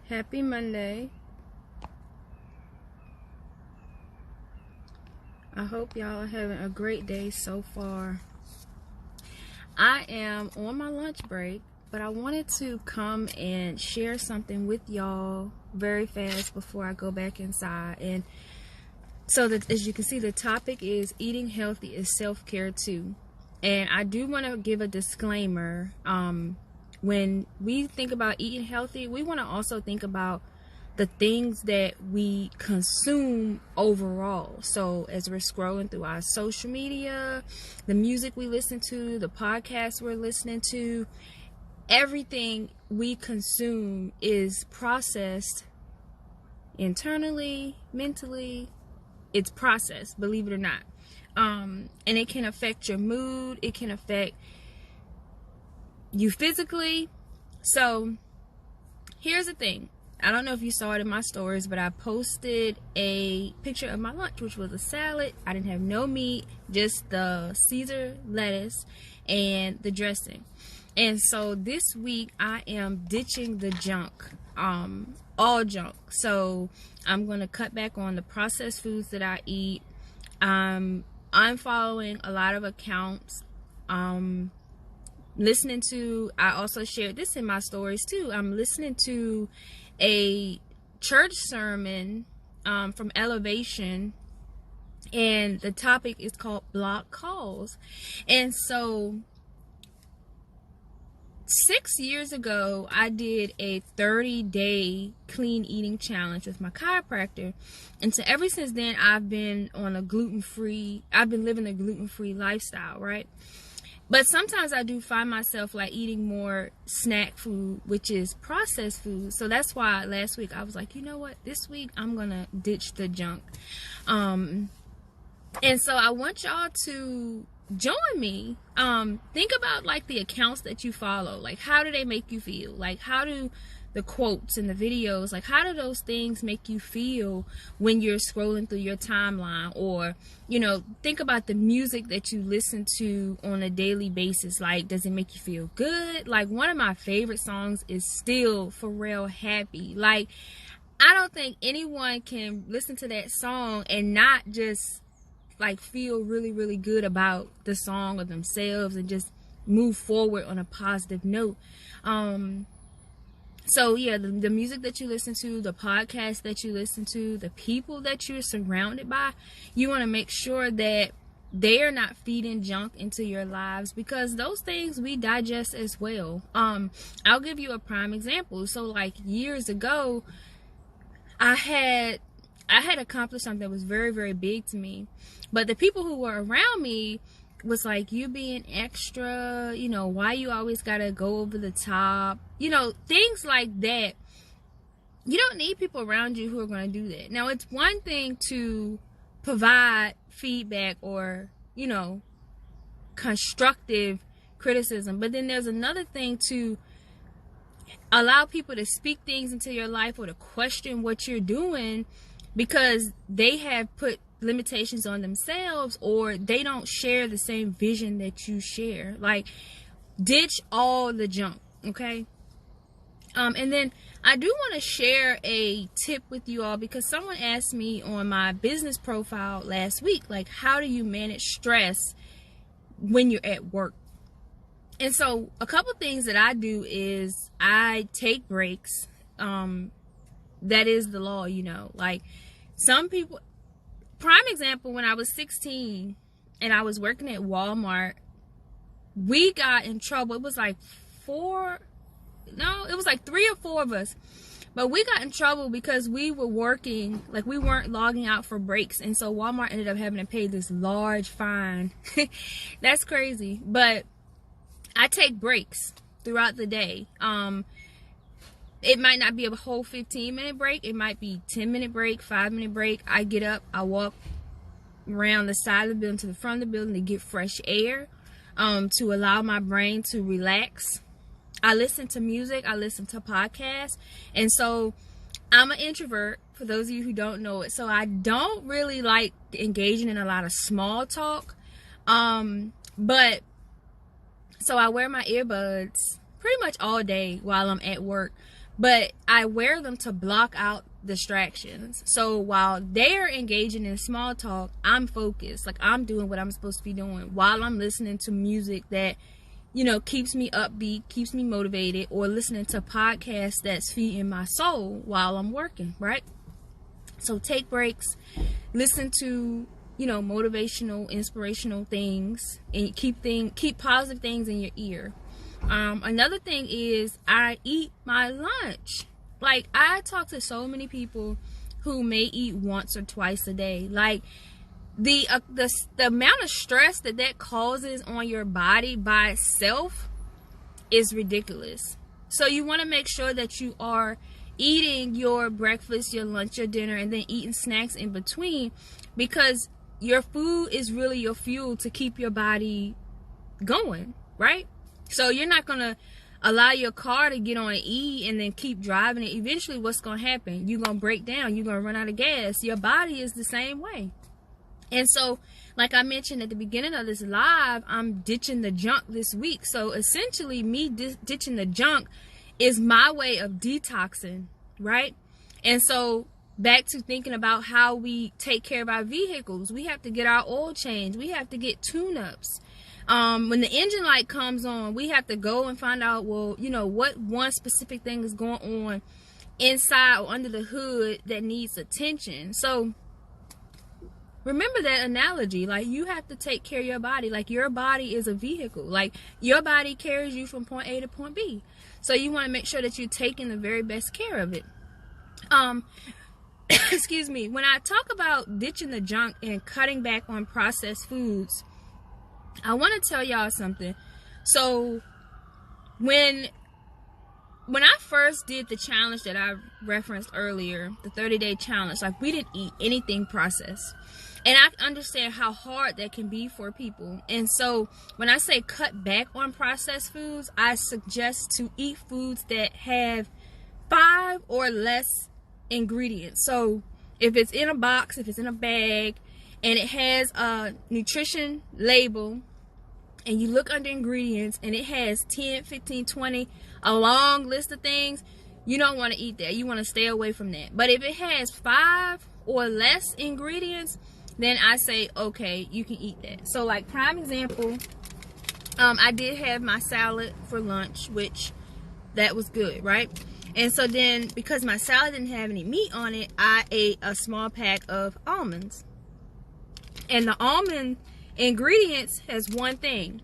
Happy Monday. I hope y'all are having a great day so far. I am on my lunch break, but I wanted to come and share something with y'all very fast before I go back inside. And so that, as you can see, the topic is eating healthy is self-care too. And I do want to give a disclaimer. When we think about eating healthy, we want to also think about the things that we consume overall. So as we're scrolling through our social media, the music we listen to, the podcasts we're listening to, everything we consume is processed internally, mentally. It's processed, believe it or not. And it can affect your mood. It can affect you physically. So here's the thing. I don't know if you saw it in my stories, but I posted a picture of my lunch, which was a salad. I didn't have no meat, just the Caesar lettuce and the dressing. And so this week I am ditching the junk, all junk. So I'm going to cut back on the processed foods that I eat. I'm following a lot of accounts. Listening to, I also shared this in my stories too. I'm listening to a church sermon from Elevation, and the topic is called Block Calls. And so 6 years ago, I did a 30-day clean eating challenge with my chiropractor. And so ever since then, I've been living a gluten-free lifestyle, right? But sometimes I do find myself like eating more snack food, which is processed food. So that's why last week I was like, you know what? This week I'm going to ditch the junk. And so I want y'all to join me. Think about like the accounts that you follow. Like, how do they make you feel? Like, how do the quotes and the videos, like, how do those things make you feel when you're scrolling through your timeline? Or, you know, think about the music that you listen to on a daily basis. Like, does it make you feel good? Like, one of my favorite songs is still Pharrell Happy. Like, I don't think anyone can listen to that song and not just like feel really, really good about the song or themselves and just move forward on a positive note. So yeah, the music that you listen to, the podcast that you listen to, the people that you're surrounded by, you want to make sure that they are not feeding junk into your lives, because those things we digest as well. I'll give you a prime example. So like years ago, I had accomplished something that was very, very big to me, but the people who were around me was like, you being extra, you know, why you always gotta go over the top, you know, things like that. You don't need people around you who are going to do that. Now, it's one thing to provide feedback or, you know, constructive criticism, but then there's another thing to allow people to speak things into your life or to question what you're doing because they have put limitations on themselves or they don't share the same vision that you share. Like, ditch all the junk, okay? And then I do want to share a tip with you all, because someone asked me on my business profile last week, like, how do you manage stress when you're at work? And so a couple things that I do is I take breaks. That is the law, you know. Like, some people, prime example, when I was 16 and I was working at Walmart, we got in trouble. It was like it was like 3 or 4 of us, but we got in trouble because we were working, like we weren't logging out for breaks, and so Walmart ended up having to pay this large fine. That's crazy. But I take breaks throughout the day. It might not be a whole 15-minute break. It might be 10-minute break, 5-minute break. I get up, I walk around the side of the building to the front of the building to get fresh air, to allow my brain to relax. I listen to music, I listen to podcasts. And so I'm an introvert, for those of you who don't know it. So I don't really like engaging in a lot of small talk. But so I wear my earbuds pretty much all day while I'm at work. but I wear them to block out distractions. So while they're engaging in small talk, I'm focused. Like, I'm doing what I'm supposed to be doing while I'm listening to music that, you know, keeps me upbeat, keeps me motivated, or listening to podcasts that's feeding my soul while I'm working, right? So take breaks, listen to, you know, motivational, inspirational things, and keep positive things in your ear. Another thing is I eat my lunch. Like, I talk to so many people who may eat once or twice a day. Like, the amount of stress that causes on your body by itself is ridiculous. So you want to make sure that you are eating your breakfast, your lunch, your dinner, and then eating snacks in between, because your food is really your fuel to keep your body going, right? So you're not going to allow your car to get on E and then keep driving it. Eventually, what's going to happen? You're going to break down. You're going to run out of gas. Your body is the same way. And so, like I mentioned at the beginning of this live, I'm ditching the junk this week. So essentially, me ditching the junk is my way of detoxing, right? And so back to thinking about how we take care of our vehicles. We have to get our oil changed. We have to get tune-ups. When the engine light comes on, we have to go and find out, well, you know, what one specific thing is going on inside or under the hood that needs attention. So remember that analogy. Like, you have to take care of your body. Like, your body is a vehicle. Like, your body carries you from point A to point B. So you want to make sure that you're taking the very best care of it. Excuse me. When I talk about ditching the junk and cutting back on processed foods, I want to tell y'all something. So when I first did the challenge that I referenced earlier, the 30-day challenge, like, we didn't eat anything processed. And I understand how hard that can be for people. And so when I say cut back on processed foods, I suggest to eat foods that have 5 or less ingredients. So if it's in a box, if it's in a bag, and it has a nutrition label, and you look under ingredients and it has 10, 15, 20, a long list of things, you don't want to eat that. You want to stay away from that. But if it has 5 or less ingredients, then I say, okay, you can eat that. So, like, prime example, I did have my salad for lunch, which that was good, right? And so then, because my salad didn't have any meat on it, I ate a small pack of almonds. And the almond ingredients has one thing: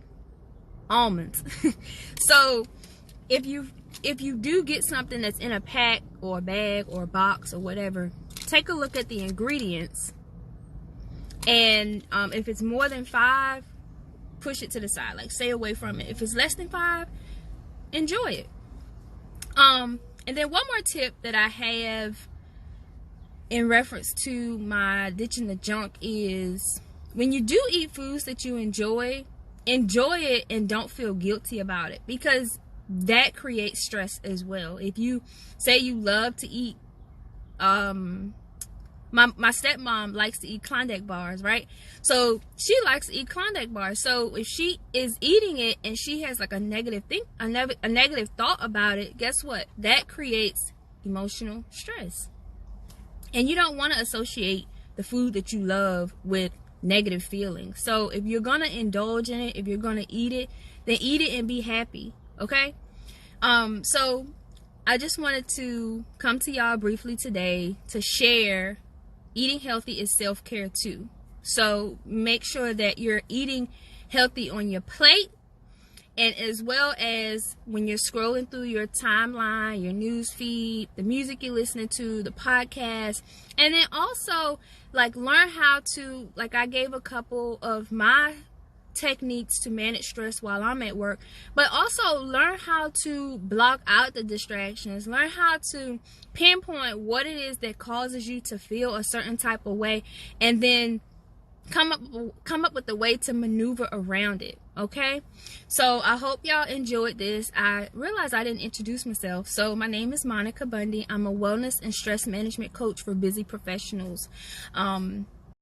almonds. So if you do get something that's in a pack or a bag or a box or whatever, take a look at the ingredients. And if it's more than 5, push it to the side. Like, stay away from it. If it's less than 5, enjoy it. And then one more tip that I have in reference to my ditching the junk is, when you do eat foods that you enjoy it and don't feel guilty about it, because that creates stress as well. If you say you love to eat, my stepmom likes to eat Klondike bars, right? So she likes to eat Klondike bars. So if she is eating it and she has like a negative thought about it, guess what? That creates emotional stress. And you don't want to associate the food that you love with negative feelings. So if you're going to indulge in it, if you're going to eat it, then eat it and be happy, okay? So I just wanted to come to y'all briefly today to share eating healthy is self-care too. So make sure that you're eating healthy on your plate, and as well as when you're scrolling through your timeline, your news feed, the music you're listening to, the podcast. And then also, like, learn how to, like, I gave a couple of my techniques to manage stress while I'm at work, but also learn how to block out the distractions. Learn how to pinpoint what it is that causes you to feel a certain type of way, and then come up with a way to maneuver around it. Okay, so I hope y'all enjoyed this. I realized I didn't introduce myself. So my name is Monica Bundy. I'm a wellness and stress management coach for busy professionals.